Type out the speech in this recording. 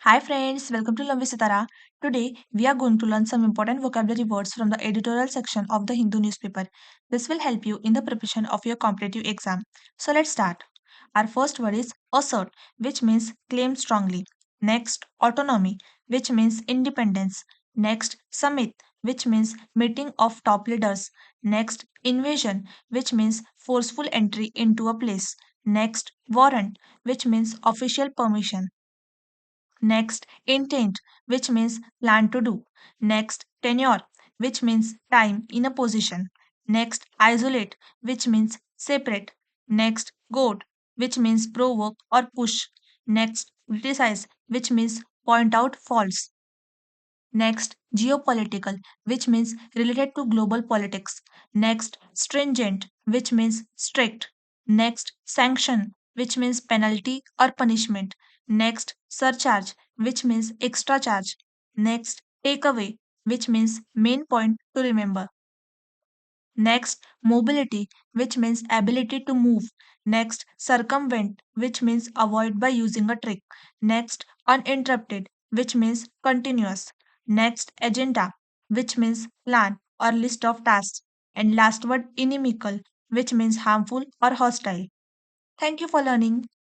Hi friends, welcome to Learn with Sitara. Today we are going to learn some important vocabulary words from the editorial section of the Hindu newspaper. This will help you in the preparation of your competitive exam. So let's start. Our first word is assert, which means claim strongly. Next, autonomy, which means independence. Next, summit, which means meeting of top leaders. Next, invasion, which means forceful entry into a place. Next, warrant, which means official permission. Next, intent, which means plan to do. Next, tenure, which means time in a position. Next, isolate, which means separate. Next, goad, which means provoke or push. Next, criticize, which means point out faults. Next, geopolitical, which means related to global politics. Next, stringent, which means strict. Next, sanction, which means penalty or punishment. Next, surcharge, which means extra charge. Next, takeaway, which means main point to remember. Next, mobility, which means ability to move. Next, circumvent, which means avoid by using a trick. Next, uninterrupted, which means continuous. Next, agenda, which means plan or list of tasks. And last word, inimical, which means harmful or hostile. Thank you for learning.